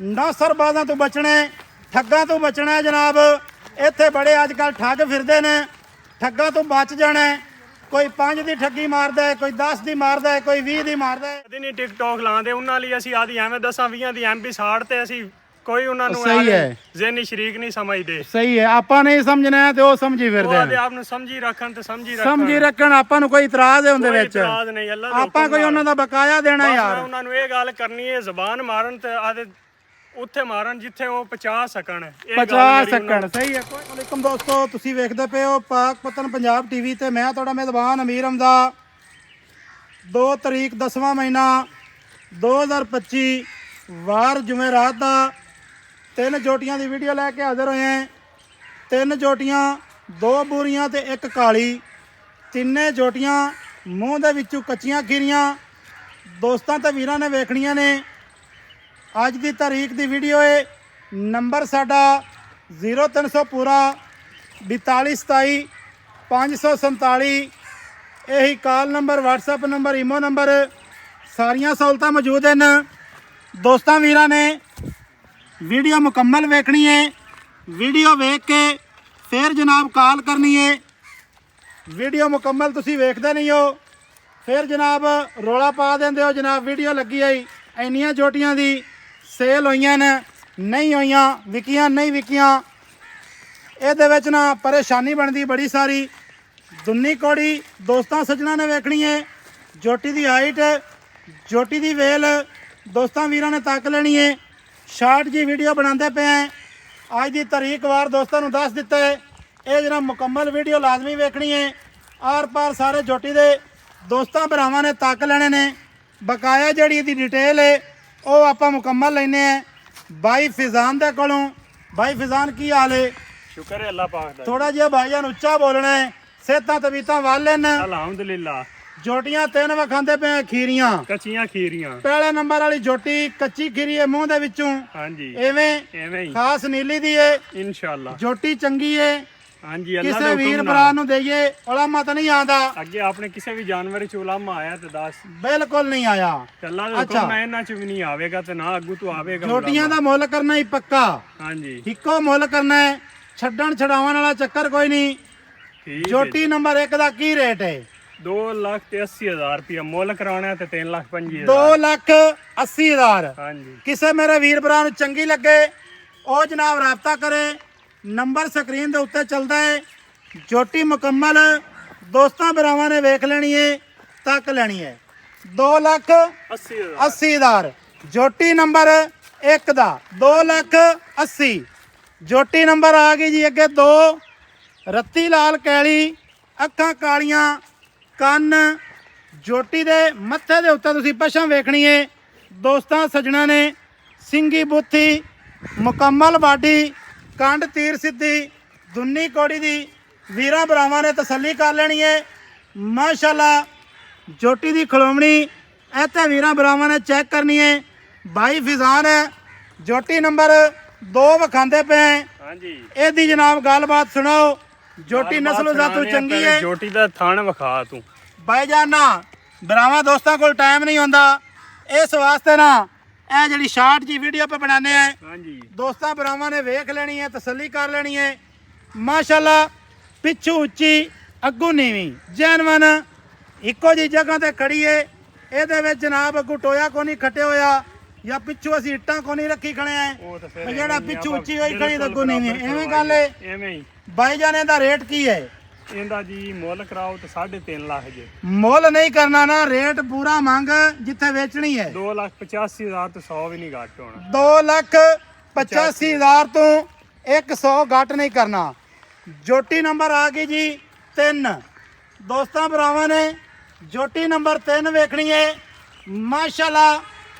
ਨੌਸਰਬਾਜ਼ਾਂ ਤੋਂ ਬਚਣਾ, ਠੱਗਾਂ ਤੋਂ ਬਚਣਾ ਜਨਾਬ। ਇੱਥੇ ਬੜੇ ਅੱਜ ਕੱਲ੍ਹ ਠੱਗ ਫਿਰਦੇ ਨੇ, ਠੱਗਾਂ ਤੋਂ ਬਚ ਜਾਣਾ। ਕੋਈ 5 ਦੀ ਠੱਗੀ ਮਾਰਦਾ ਹੈ, ਕੋਈ 10 ਦੀ ਮਾਰਦਾ ਹੈ, ਕੋਈ 20 ਦੀ ਮਾਰਦਾ ਹੈ। ਕਦੀ ਨਹੀਂ ਟਿਕਟੌਕ ਲਾਉਂਦੇ ਉਹਨਾਂ ਲਈ ਅਸੀਂ ਆਦੀ ਐਵੇਂ 10-20 ਦੀ ਐਮਪੀ ਸਾੜ ਤੇ ਅਸੀਂ ਕੋਈ ਉਹਨਾਂ ਨੂੰ ਸਹੀ ਹੈ, ਜ਼ਿਹਨੀ ਸ਼ਰੀਕ ਨਹੀਂ ਸਮਝਦੇ। ਸਹੀ ਹੈ, ਆਪਾਂ ਨਹੀਂ ਸਮਝਣਾ ਤੇ ਉਹ ਸਮਝੀ ਫਿਰਦੇ ਉਹ ਨੇ। ਆਪ ਨੂੰ ਸਮਝੀ ਰੱਖਣ ਤੇ ਸਮਝੀ ਰੱਖਣ ਆਪਾਂ ਨੂੰ ਕੋਈ ਇਤਰਾਜ਼ ਹੈ ਉਹਦੇ ਵਿੱਚ? ਇਤਰਾਜ਼ ਨਹੀਂ, ਅੱਲਾ ਦਾ ਆਪਾਂ ਕੋਈ ਉਹਨਾਂ ਦਾ ਬਕਾਇਆ ਦੇਣਾ ਯਾਰ। ਉਹਨਾਂ ਨੂੰ ਇਹ ਗੱਲ ਕਰਨੀ ਹੈ ਜ਼ਬਾਨ ਮਾਰਨ ਤੇ ਆਦੇ ਉੱਥੇ ਮਾਰਨ ਜਿੱਥੇ ਉਹ 50 ਸਕਣ। 50 ਸਕਣ, ਸਹੀ ਹੈ। ਵਾਲੇਕੁਮ ਦੋਸਤੋ, ਤੁਸੀਂ ਵੇਖਦੇ ਪਏ ਹੋ ਪਾਕ ਪਤਨ ਪੰਜਾਬ ਟੀਵੀ ਤੇ ਮੈਂ ਤੁਹਾਡਾ ਮੇਜ਼ਬਾਨ ਅਮੀਰ ਹਮਜ਼ਾ। 2 ਤਰੀਕ 10ਵਾਂ ਮਹੀਨਾ 2025 ਵਾਰ ਜੁਮੇਰਾਤ ਦਾ 3 ਜੋਟੀਆਂ ਦੀ ਵੀਡੀਓ ਲੈ ਕੇ ਹਾਜ਼ਰ ਹੋਏ ਹਾਂ। 3 ਜੋਟੀਆਂ, 2 ਬੂਰੀਆਂ ਤੇ 1 ਕਾਲੀ। ਤਿੰਨੇ ਜੋਟੀਆਂ ਮੂੰਹ ਦੇ ਵਿੱਚੋਂ ਕੱਚੀਆਂ ਖੀਰੀਆਂ ਦੋਸਤਾਂ ਤੇ ਵੀਰਾਂ ਨੇ ਵੇਖਣੀਆਂ ਨੇ। ਅੱਜ ਦੀ ਤਾਰੀਖ ਦੀ ਵੀਡੀਓ ਹੈ। ਨੰਬਰ ਸਾਡਾ 0300 ਪੂਰਾ 4227 547। ਇਹੀ call number, WhatsApp number, imo number, ਸਾਰੀਆਂ ਸਹੂਲਤਾਂ ਮੌਜੂਦ ਹਨ। ਦੋਸਤਾਂ ਵੀਰਾਂ ਨੇ ਵੀਡੀਓ ਮੁਕੰਮਲ ਵੇਖਣੀ ਹੈ। ਵੀਡੀਓ ਵੇਖ ਕੇ ਫਿਰ ਜਨਾਬ ਕਾਲ ਕਰਨੀ ਹੈ। ਵੀਡੀਓ ਮੁਕੰਮਲ ਤੁਸੀਂ ਵੇਖਦੇ ਨਹੀਂ ਹੋ, ਫਿਰ ਜਨਾਬ ਰੋਲਾ ਪਾ ਦਿੰਦੇ ਹੋ ਜਨਾਬ ਵੀਡੀਓ ਲੱਗੀ ਆਈ। ਇੰਨੀਆਂ ਜੋਟੀਆਂ ਦੀ ਸੇਲ ਹੋਈਆਂ ਨੇ, ਨਹੀਂ ਹੋਈਆਂ, ਵਿਕੀਆਂ ਨਹੀਂ ਵਿਕੀਆਂ। ਇਹਦੇ ਵਿੱਚ ਨਾ ਪਰੇਸ਼ਾਨੀ ਬਣਦੀ ਬੜੀ ਸਾਰੀ। ਦੁੰਨੀ ਕੋੜੀ ਦੋਸਤਾਂ ਸੱਜਣਾ ਨੇ ਵੇਖਣੀ ਹੈ। ਜੋਟੀ ਦੀ ਹਾਈਟ, ਜੋਟੀ ਦੀ ਵੇਲ ਦੋਸਤਾਂ ਵੀਰਾਂ ਨੇ ਤੱਕ ਲੈਣੀ ਹੈ। ਸ਼ਾਰਟ ਜੀ ਵੀਡੀਓ ਬਣਾਉਂਦੇ ਪਏ ਹੈ। ਅੱਜ ਦੀ ਤਾਰੀਖ ਵਾਰ ਦੋਸਤਾਂ ਨੂੰ ਦੱਸ ਦਿੱਤਾ ਹੈ। ਇਹ ਜਿਹੜਾ ਮੁਕੰਮਲ ਵੀਡੀਓ ਲਾਜ਼ਮੀ ਵੇਖਣੀ ਹੈ। ਆਰ ਪਾਰ ਸਾਰੇ ਜੋਟੀ ਦੇ ਦੋਸਤਾਂ ਭਰਾਵਾਂ ਨੇ ਤੱਕ ਲੈਣੇ ਨੇ। ਬਕਾਇਆ ਜਿਹੜੀ ਇਹਦੀ ਡਿਟੇਲ ਹੈ ਉਹ ਆਪਾਂ ਮੁਕੰਮਲ ਲੈਨੇ ਆ ਬਾਈ ਫਿਜ਼ਾਨ ਦੇ ਕੋਲੋਂ। ਬਾਈ ਫਿਜ਼ਾਨ ਕੀ ਹਾਲ ਹੈ? ਸ਼ੁਕਰ ਹੈ ਅੱਲਾਹ ਪਾਕ ਦਾ। ਥੋੜਾ ਜਿਹਾ ਭਾਈਜਾਨ ਉੱਚਾ ਬੋਲਣਾ ਹੈ। ਸਿਹਤਾਂ ਤਬੀਤਾਂ ਵਾਲੇ ਨੇ? ਅਲਹਮਦੁਲਿਲਾ। ਜੋਟੀਆਂ 3 ਵਿਖਾਉਂਦੇ ਪਏ ਖੀਰੀਆਂ, ਕੱਚੀਆਂ ਖੀਰੀਆਂ। ਪਹਿਲੇ ਨੰਬਰ ਵਾਲੀ ਜੋਟੀ ਕੱਚੀ ਖੀਰੀ ਹੈ ਮੂੰਹ ਦੇ ਵਿੱਚੋਂ। ਹਾਂਜੀ, ਐਵੇਂ ਹੀ ਖਾਸ ਨੀਲੀ ਦੀ ਹੈ ਇਨਸ਼ਾਅੱਲਾ। ਜੋਟੀ ਚੰਗੀ ਹੈ। ਹਾਂਜੀ, ਅੱਲਾਹ ਦਾ ਕਿਸੇ ਵੀਰ ਭਰਾ ਨੂੰ ਦਈਏ ਉਲਾਮਾ ਤਾਂ ਨਹੀਂ ਆਉਂਦਾ ਅੱਗੇ ਆਪਣੇ ਕਿਸੇ ਵੀ ਜਾਨਵਰ ਚ ਉਲਾਮਾ ਆਇਆ ਤੇ ਦੱਸ। ਬਿਲਕੁਲ ਨਹੀਂ ਆਇਆ। ਅੱਲਾਹ ਦਾ ਹੁਕਮ ਨਾ ਇਹਨਾਂ ਚ ਵੀ ਨਹੀਂ ਆਵੇਗਾ ਤੇ ਨਾ ਅੱਗੂ ਤੋਂ ਆਵੇਗਾ। ਜੋਟੀਆਂ ਦਾ ਮੁੱਲ ਕਰਨਾ ਹੀ ਪੱਕਾ। ਹਾਂਜੀ, ਇੱਕੋ ਮੁੱਲ ਕਰਨਾ ਹੈ, ਛੱਡਣ ਛਡਾਉਣ ਵਾਲਾ ਚੱਕਰ ਕੋਈ ਨਹੀਂ। ਜੋਟੀ ਨੰਬਰ 1 ਦਾ ਕੀ ਰੇਟ ਹੈ? 2,80,000 ਰੁਪਇਆ ਮੁੱਲ ਕਰਾਉਣਾ ਤੇ 3,25,000। 2,80,000। ਹਾਂਜੀ, ਕਿਸੇ ਮੇਰੇ ਵੀਰ ਭਰਾ ਨੂੰ ਚੰਗੀ ਲੱਗੇ ਉਹ ਜਨਾਬ ਰਾਬਤਾ ਕਰੇ। ਨੰਬਰ ਸਕਰੀਨ ਦੇ ਉੱਤੇ ਚੱਲਦਾ ਹੈ। ਜੋਟੀ ਮੁਕੰਮਲ ਦੋਸਤਾਂ ਭਰਾਵਾਂ ਨੇ ਵੇਖ ਲੈਣੀ ਹੈ, ਤੱਕ ਲੈਣੀ ਹੈ। 2,80,000 ਜੋਟੀ ਨੰਬਰ 1 ਦਾ। 2,80,000 ਜੋਟੀ ਨੰਬਰ ਆ ਗਈ ਜੀ ਅੱਗੇ 2। ਰੱਤੀ ਲਾਲ ਕੈਲੀ, ਅੱਖਾਂ ਕਾਲੀਆਂ, ਕੰਨ। ਜੋਟੀ ਦੇ ਮੱਥੇ ਦੇ ਉੱਤੇ ਤੁਸੀਂ ਪਛਮ ਵੇਖਣੀ ਹੈ। ਦੋਸਤਾਂ ਸੱਜਣਾ ਨੇ ਸਿੰਗੀ ਬੁੱਥੀ, ਮੁਕੰਮਲ ਬਾਡੀ, ਕੰਡ ਤੀਰ ਸਿੱਧੀ, ਦੁੰਨੀ ਕੋੜੀ ਦੀ ਵੀਰਾਂ ਭਰਾਵਾਂ ਨੇ ਤਸੱਲੀ ਕਰ ਲੈਣੀ ਹੈ। ਮਾਸ਼ਾਅੱਲਾ ਜੋਟੀ ਦੀ ਖਲੋਮਣੀ ਇੱਥੇ ਵੀਰਾਂ ਭਰਾਵਾਂ ਨੇ ਚੈੱਕ ਕਰਨੀ ਹੈ। ਬਾਈ ਫਿਜ਼ਾਨ ਹੈ। ਜੋਟੀ ਨੰਬਰ 2 ਵਿਖਾਉਂਦੇ ਪਏ। ਹਾਂਜੀ, ਇਹਦੀ ਜਨਾਬ ਗੱਲਬਾਤ ਸੁਣਾਓ। ਜੋਟੀ ਨਸਲ ਜ਼ਾਤੋਂ ਚੰਗੀ ਹੈ। ਜੋਟੀ ਦਾ ਥਣ ਵਿਖਾ ਤੂੰ ਭਾਈਜਾਨ। ਨਾ ਭਰਾਵਾਂ ਦੋਸਤਾਂ ਕੋਲ ਟਾਈਮ ਨਹੀਂ ਹੁੰਦਾ, ਇਸ ਵਾਸਤੇ ਨਾ ਇਹ ਜਿਹੜੀ ਸ਼ਾਰਟ ਜੀ ਵੀਡੀਓ ਪੇ ਬਣਾਉਂਦੇ ਆ। ਹਾਂਜੀ, ਦੋਸਤਾਂ ਭਰਾਵਾਂ ਨੇ ਵੇਖ ਲੈਣੀ ਹੈ, ਤਸੱਲੀ ਕਰ ਲੈਣੀ ਹੈ। ਮਾਸ਼ਾਅੱਲਾ ਪਿੱਛੂ ਉੱਚੀ, ਅੱਗੂ ਨੀਵੀਂ, ਜੈਨਵਨ ਇੱਕੋ ਜੀ ਜਗ੍ਹਾ ਤੇ ਖੜੀ ਹੈ। ਇਹਦੇ ਵਿੱਚ ਜਨਾਬ ਅੱਗੂ ਟੋਇਆ ਕੋ ਨਹੀਂ ਖੱਟਿਆ ਹੋਇਆ ਜਾਂ ਪਿੱਛੂ ਅਸੀਂ ਇੱਟਾਂ ਕੋ ਨਹੀਂ ਰੱਖੀ ਖੜੇ ਆ। ਜਿਹੜਾ ਪਿੱਛੂ ਉੱਚੀ ਹੋਈ ਖੜੀ ਤੇ ਅੱਗੂ ਨੀਵੀਂ, ਐਵੇਂ ਗੱਲ ਹੈ। ਐਵੇਂ ਹੀ ਭਾਈਜਾਨ ਇਹਦਾ ਰੇਟ ਕੀ ਹੈ? ਇਹਦਾ ਜੀ ਮੁੱਲ ਕਰਾਓ ਤੇ 3.5 ਲੱਖ ਜੇ। ਮੁੱਲ ਨਹੀਂ ਕਰਨਾ ਨਾ, ਰੇਟ ਪੂਰਾ ਮੰਗ ਜਿੱਥੇ ਵੇਚਣੀ ਹੈ। 2,85,000 ਤੋਂ 100 ਵੀ ਨਹੀਂ ਘੱਟ ਹੋਣਾ। 2,85,000 ਤੋਂ 100 ਘੱਟ ਨਹੀਂ ਕਰਨਾ। ਜੋਟੀ ਨੰਬਰ ਆ ਗਈ ਜੀ 3। ਦੋਸਤਾਂ ਭਰਾਵਾਂ ਨੇ ਜੋਟੀ ਨੰਬਰ 3 ਵੇਖਣੀ ਹੈ। ਮਾਸ਼ਾਅੱਲਾ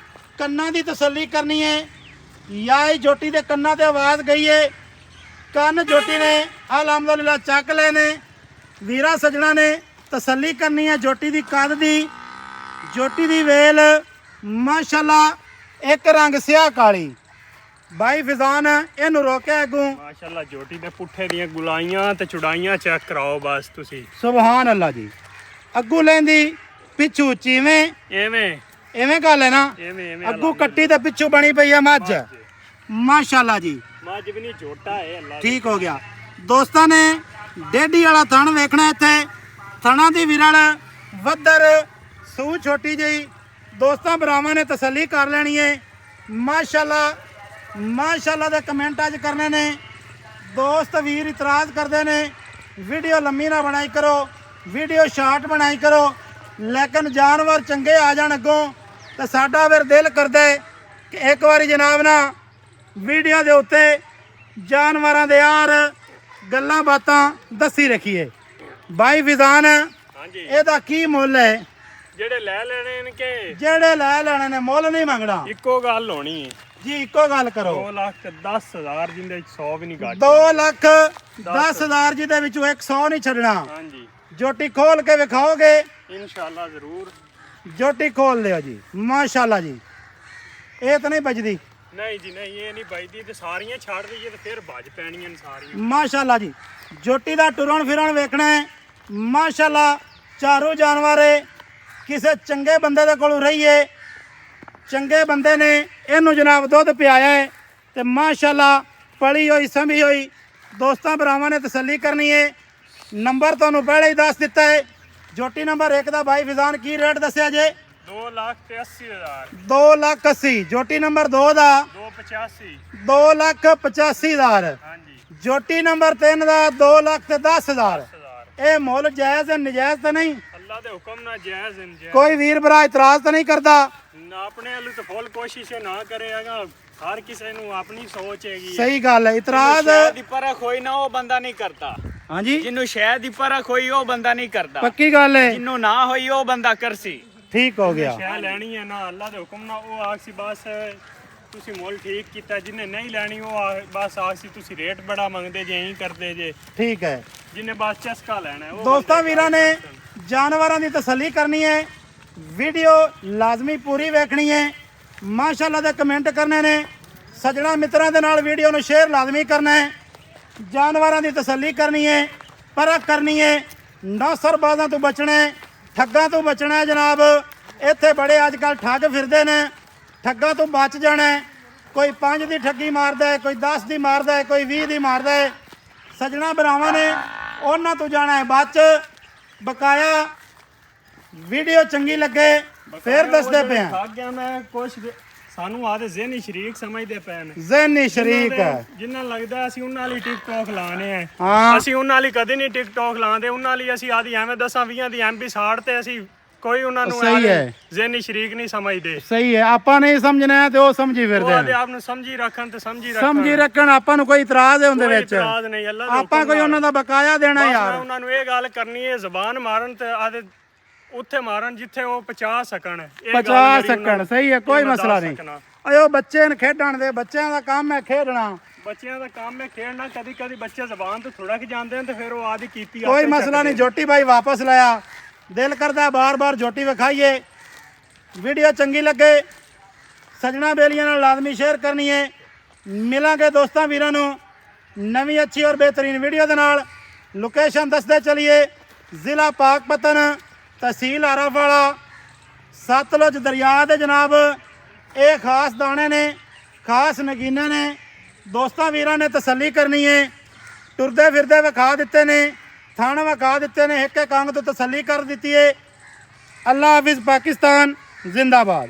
ਕੰਨਾਂ ਦੀ ਤਸੱਲੀ ਕਰਨੀ ਹੈ। ਯਾ ਇਹ ਜੋਟੀ ਦੇ ਕੰਨਾਂ ਤੇ ਆਵਾਜ਼ ਗਈ ਹੈ। ਕੰਨ ਜੋਟੀ ਨੇ ਅਲਹਮਦੁਲਿਲਾ ਚੱਕ ਲਏ ਨੇ। ਵੀਰਾ ਸੱਜਣਾ ਨੇ ਤਸੱਲੀ ਕਰਨੀ ਹੈ ਜੋਟੀ ਦੀ ਕੱਦ ਦੀ, ਜੋਟੀ ਦੀ ਵੇਲ। ਮਾਸ਼ਾਅੱਲਾ ਇੱਕ ਰੰਗ ਸਿਆਹ ਕਾਲੀ। ਬਾਈ ਫਿਜ਼ਾਨ ਇਹਨੂੰ ਰੋਕਿਆ ਅੱਗੋਂ। ਮਾਸ਼ਾਅੱਲਾ ਜੋਟੀ ਦੇ ਪੁੱਠੇ ਦੀਆਂ ਗੁਲਾਈਆਂ ਤੇ ਚੁੜਾਈਆਂ ਚੈੱਕ ਕਰਾਓ ਬਸ ਤੁਸੀਂ। ਸੁਭਾਨ ਅੱਲਾ ਜੀ। ਅੱਗੂ ਲੈਂਦੀ ਪਿੱਛੂ ਚੀਵੇਂ, ਐਵੇਂ ਐਵੇਂ ਗੱਲ ਹੈ ਨਾ। ਐਵੇਂ ਅੱਗੂ ਕੱਟੀ ਤੇ ਪਿੱਛੂ ਬਣੀ ਪਈ ਹੈ ਮੱਝ। माशाल्लाह जी ਮੱਝ ਵੀ ਨਹੀਂ ਝੋਟਾ ਹੈ ਅੱਲਾ ठीक हो गया। ਦੋਸਤਾਂ ਨੇ ਡੇਢੀ ਵਾਲਾ ਥਣ ਵੇਖਣਾ ਇੱਥੇ ਥਣਾ ਦੀ ਵਿਰਲ ਵੱਦਰ ਸੂ ਛੋਟੀ ਜਿਹੀ ਦੋਸਤਾਂ ਭਰਾਵਾਂ ਨੇ ਤਸੱਲੀ ਕਰ ਲੈਣੀ ਹੈ। ਮਾਸ਼ਾਅੱਲਾ ਮਾਸ਼ਾਅੱਲਾ ਦੇ ਕਮੈਂਟ ਅੱਜ ਕਰਨੇ ਨੇ। ਦੋਸਤ ਵੀਰ ਇਤਰਾਜ਼ ਕਰਦੇ ਨੇ ਵੀਡੀਓ ਲੰਮੀ ਨਾ ਬਣਾਈ ਕਰੋ, ਵੀਡੀਓ ਸ਼ਾਰਟ ਬਣਾਈ ਕਰੋ, ਲੇਕਿਨ ਜਾਨਵਰ ਚੰਗੇ ਆ ਜਾਣ ਅੱਗੋਂ ਤੇ ਸਾਡਾ ਫਿਰ ਦਿਲ ਕਰਦਾ ਹੈ ਕਿ ਇੱਕ ਵਾਰੀ ਜਨਾਬ ਨਾ ਵੀਡੀਓ ਦੇ ਉੱਤੇ ਜਾਨਵਰਾਂ ਦੇ ਯਾਰ ਗੱਲਾਂ ਬਾਤਾਂ ਦੱਸੀ ਰੱਖੀਏ। ਬਾਈ ਫਿਜ਼ਾਨ ਹਾਂਜੀ ਇਹਦਾ ਕੀ ਮੁੱਲ ਹੈ? ਜਿਹੜੇ ਲੈ ਲੈਣੇ ਨੇ ਕਿ ਜਿਹੜੇ ਲੈ ਲੈਣੇ ਨੇ ਮੁੱਲ ਨਹੀਂ ਮੰਗਣਾ ਇੱਕੋ ਗੱਲ ਹੋਣੀ ਹੈ ਜੀ, ਇੱਕੋ ਗੱਲ ਕਰੋ। 2,10,000 ਜਿੰਦੇ 100 ਵੀ ਨਹੀਂ ਘੱਟ। 2,10,000 ਜਿਹਦੇ ਵਿੱਚੋਂ 100 ਨਹੀਂ ਛੱਡਣਾ। ਹਾਂਜੀ ਜੋਟੀ ਖੋਲ ਕੇ ਵਿਖਾਓਗੇ? ਇਨਸ਼ਾਅੱਲਾ ਜ਼ਰੂਰ। ਜੋਟੀ ਖੋਲ ਲਿਓ ਜੀ। ਮਾਸ਼ਾਅੱਲਾ ਜੀ ਇਹ ਤਾਂ ਨਹੀਂ ਵੱਜਦੀ। ਨਹੀਂ ਜੀ ਨਹੀਂ, ਇਹ ਨਹੀਂ ਬਜਦੀ ਤੇ ਸਾਰੀਆਂ ਛੱਡ ਦਈਏ ਤੇ ਫਿਰ ਭੱਜ ਪੈਣੀਆਂ ਨੇ ਸਾਰੀਆਂ। ਮਾਸ਼ਾਅੱਲਾ ਜੀ ਜੋਟੀ ਦਾ ਟੁਰਨ ਫਿਰਨ ਵੇਖਣਾ ਹੈ। ਮਾਸ਼ਾਅੱਲਾ ਚਾਰੋਂ ਜਾਨਵਰ ਏ ਕਿਸੇ ਚੰਗੇ ਬੰਦੇ ਦੇ ਕੋਲੋਂ ਰਹੀਏ, ਚੰਗੇ ਬੰਦੇ ਨੇ ਇਹਨੂੰ ਜਨਾਬ ਦੁੱਧ ਪਿਆਇਆ ਹੈ ਤੇ ਮਾਸ਼ਾਅੱਲਾ ਪਲੀ ਹੋਈ ਸਮਝੀ ਹੋਈ ਦੋਸਤਾਂ ਭਰਾਵਾਂ ਨੇ ਤਸੱਲੀ ਕਰਨੀ ਹੈ। ਨੰਬਰ ਤੁਹਾਨੂੰ ਪਹਿਲੇ ਹੀ ਦੱਸ ਦਿੱਤਾ ਹੈ। ਜੋਟੀ ਨੰਬਰ 1 ਦਾ ਬਾਈ ਫਿਜ਼ਾਨ ਕੀ ਰੇਟ ਦੱਸਿਆ ਜੇ? 2,80,000। 2,80,000। ਜੋਟੀ ਨੰਬਰ 2 ਦਾ 2,85,000। 2,85,000। ਹਾਂਜੀ ਜੋਟੀ ਨੰਬਰ 3 ਦਾ 2,10,000। 10,000। ਇਹ ਮੁੱਲ ਜਾਇਜ਼ ਹੈ, ਨਜਾਇਜ਼ ਤਾਂ ਨਹੀਂ? ਅੱਲਾ ਦੇ ਹੁਕਮ ਨਾਲ ਜਾਇਜ਼ ਹੈ। ਕੋਈ ਵੀਰ ਭਰਾ ਇਤਰਾਜ਼ ਤਾਂ ਨਹੀਂ ਕਰਦਾ? ਨਾ ਆਪਣੇ ਵੱਲੋਂ ਤਾਂ ਫੁੱਲ ਕੋਸ਼ਿਸ਼ ਨਾ ਕਰੇਗਾ। ਹਰ ਕਿਸੇ ਨੂੰ ਆਪਣੀ ਸੋਚ ਹੈਗੀ ਹੈ। ਸਹੀ ਗੱਲ ਹੈ। ਇਤਰਾਜ਼ ਸ਼ਹਿਦ ਦੀ ਪਰਖ ਹੋਈ ਨਾ ਉਹ ਬੰਦਾ ਨਹੀਂ ਕਰਦਾ। ਹਾਂਜੀ ਜਿਹਨੂੰ ਸ਼ਹਿਦ ਦੀ ਪਰਖ ਹੋਈ ਉਹ ਬੰਦਾ ਨਹੀਂ ਕਰਦਾ। ਪੱਕੀ ਗੱਲ ਹੈ। ਜਿਹਨੂੰ ਨਾ ਹੋਈ ਉਹ ਬੰਦਾ ਕਰਸੀ। ਠੀਕ ਹੋ ਗਿਆ। ਸ਼ੈ ਲੈਣੀ ਹੈ ਨਾ ਅੱਲਾ ਦੇ ਹੁਕਮ ਨਾਲ ਉਹ ਆਖਸੀ ਬਸ ਤੁਸੀਂ ਮੁੱਲ ਠੀਕ ਕੀਤਾ। ਜਿਹਨੇ ਨਹੀਂ ਲੈਣੀ ਉਹ ਬਸ ਆਖਸੀ ਤੁਸੀਂ ਰੇਟ ਬੜਾ ਮੰਗਦੇ ਜੇ ਐਂ ਕਰਦੇ ਜੇ। ਠੀਕ ਹੈ ਜਿਹਨੇ ਬਸ ਚਸਕਾ ਲੈਣਾ ਹੈ ਉਹ ਦੋਸਤਾਂ ਵੀਰਾਂ ਨੇ ਜਾਨਵਰਾਂ ਦੀ ਤਸੱਲੀ ਕਰਨੀ ਹੈ। ਵੀਡੀਓ ਲਾਜ਼ਮੀ ਪੂਰੀ ਵੇਖਣੀ ਹੈ। ਮਾਸ਼ਾਅੱਲਾ ਦੇ ਕਮੈਂਟ ਕਰਨੇ ਨੇ। ਸੱਜਣਾ ਮਿੱਤਰਾਂ ਦੇ ਨਾਲ ਵੀਡੀਓ ਨੂੰ ਸ਼ੇਅਰ ਲਾਜ਼ਮੀ ਕਰਨਾ ਹੈ। ਜਾਨਵਰਾਂ ਦੀ ਤਸੱਲੀ ਕਰਨੀ ਹੈ, ਪਰਖ ਕਰਨੀ ਹੈ। ਨੌਸਰਬਾਜ਼ਾਂ ਤੋਂ ਬਚਣਾ ਹੈ, ਠੱਗਾਂ ਤੋਂ ਬਚਣਾ ਹੈ ਜਨਾਬ। ਇੱਥੇ ਬੜੇ ਅੱਜ ਕੱਲ੍ਹ ਠੱਗ ਫਿਰਦੇ ਨੇ, ਠੱਗਾਂ ਤੋਂ ਬਚ ਜਾਣਾ ਹੈ। ਕੋਈ 5 ਦੀ ਠੱਗੀ ਮਾਰਦਾ ਹੈ, ਕੋਈ 10 ਦੀ ਮਾਰਦਾ ਹੈ, ਕੋਈ 20 ਦੀ ਮਾਰਦਾ ਹੈ। ਸੱਜਣਾ ਭਰਾਵਾਂ ਨੇ ਉਹਨਾਂ ਤੋਂ ਜਾਣਾ ਹੈ ਬਚ। ਬਕਾਇਆ ਵੀਡੀਓ ਚੰਗੀ ਲੱਗੇ ਫਿਰ ਦੱਸਦੇ ਪਏ ਆ। ਥੱਕ ਗਿਆ ਮੈਂ ਕੁਛ ਸਾਨੂੰ ਆਦੇ ਜ਼ਿਹਨੀ ਸ਼ਰੀਕ ਸਮਝਦੇ ਪਏ ਨੇ। ਜ਼ਹਿਨੀ ਸ਼ਰੀਕ ਹੈ ਜਿੰਨਾਂ ਲੱਗਦਾ ਅਸੀਂ ਉਹਨਾਂ ਲਈ ਟਿਕਟੌਕ ਲਾਣੇ ਆ। ਹਾਂ ਅਸੀਂ ਉਹਨਾਂ ਲਈ ਕਦੇ ਨਹੀਂ ਟਿਕਟੌਕ ਲਾਉਂਦੇ। ਉਹਨਾਂ ਲਈ ਅਸੀਂ ਆਦੀ ਐਵੇਂ 10-20 ਦੀ ਐਮਪੀ ਸਾੜ ਤੇ ਅਸੀਂ ਕੋਈ ਉਹਨਾਂ ਨੂੰ ਸਹੀ ਹੈ। ਜ਼ਿਹਨੀ ਸ਼ਰੀਕ ਨਹੀਂ ਸਮਝਦੇ। ਸਹੀ ਹੈ। ਆਪਾਂ ਨਹੀਂ ਸਮਝਣਾ ਹੈ ਤੇ ਉਹ ਸਮਝੀ ਉਹ ਫਿਰਦੇ ਆਦੇ ਨੇ। ਆਪ ਨੂੰ ਸਮਝੀ ਰੱਖਣ ਤੇ ਸਮਝੀ ਰੱਖਣ। ਸਮਝੀ ਰੱਖਣ ਆਪਾਂ ਨੂੰ ਕੋਈ ਇਤਰਾਜ਼ ਹੈ ਉਹਦੇ ਕੋਈ ਵਿੱਚ? ਇਤਰਾਜ਼ ਨਹੀਂ ਅੱਲਾ ਦੇ ਆਪਾਂ ਕੋਈ ਉਹਨਾਂ ਦਾ ਬਕਾਇਆ ਦੇਣਾ ਬਸ ਯਾਰ। ਮੈਂ ਉਹਨਾਂ ਨੂੰ ਇਹ ਗੱਲ ਕਰਨੀ ਹੈ ਜ਼ਬਾਨ ਮਾਰਨ ਤੇ ਆਦੇ ਉੱਥੇ ਮਾਰਨ ਜਿੱਥੇ ਉਹ ਪਹੁੰਚਾ ਸਕਣ। ਇਹ ਗੱਲ 50 ਮੇਰੀ ਉਹਨਾਂ ਸਕਣ। ਸਹੀ ਹੈ, ਕੋਈ ਮੈਂ ਮਸਲਾ ਦੱਸ ਨਹੀਂ। ਸਕਣਾ। ਓਏ ਬੱਚੇ ਨੇ ਖੇਡਣ ਦੇ, ਬੱਚਿਆਂ ਦਾ ਕੰਮ ਹੈ ਖੇਡਣਾ। ਬੱਚਿਆਂ ਦਾ ਕੰਮ ਹੈ ਖੇਡਣਾ। ਕਦੀ ਕਦੀ ਬੱਚੇ ਜ਼ਬਾਨ ਤੋਂ ਥੋੜਾ ਕਿ ਜਾਂਦੇ ਨੇ ਤੇ ਫਿਰ ਉਹ ਆਦੀ ਕੀਤੀ ਕੋਈ ਆਪੇ ਮਸਲਾ ਨਹੀਂ। ਚੱਕਦੇ। ਜੋਟੀ ਭਾਈ ਵਾਪਸ ਲਾਇਆ। ਦਿਲ ਕਰਦਾ ਬਾਰ-ਬਾਰ ਜੋਟੀ ਵਿਖਾਈਏ। ਵੀਡੀਓ ਚੰਗੀ ਲੱਗੇ ਸਜਣਾ ਬੇਲੀਆਂ ਨਾਲ ਲਾਜ਼ਮੀ ਸ਼ੇਅਰ ਕਰਨੀ ਹੈ। ਮਿਲਾਂਗੇ ਦੋਸਤਾਂ ਵੀਰਾਂ ਨੂੰ ਨਵੀਂ ਅੱਛੀ ਔਰ ਬਿਹਤਰੀਨ ਵੀਡੀਓ ਦੇ ਨਾਲ। ਲੋਕੇਸ਼ਨ ਦੱਸਦੇ ਚਲੀਏ ਜ਼ਿਲ੍ਹਾ ਪਾਕਪਤਨ, ਤਹਿਸੀਲ ਆਰਾਫਾਲਾ, ਸਤਲੁਜ ਦਰਿਆ ਦੇ ਜਨਾਬ। ਇਹ ਖਾਸ ਦਾਣੇ ਨੇ, ਖਾਸ ਨਗੀਨੇ ਨੇ। ਦੋਸਤਾਂ ਵੀਰਾਂ ਨੇ ਤਸੱਲੀ ਕਰਨੀ ਹੈ। ਟੁਰਦੇ ਫਿਰਦੇ ਵਿਖਾ ਦਿੱਤੇ ਨੇ, ਥਣ ਵਿਖਾ ਦਿੱਤੇ ਨੇ, ਇੱਕ ਇੱਕ ਅੰਗ ਤੋਂ ਤਸੱਲੀ ਕਰ ਦਿੱਤੀ ਹੈ। ਅੱਲਾ ਹਾਫਿਜ਼। ਪਾਕਿਸਤਾਨ ਜ਼ਿੰਦਾਬਾਦ।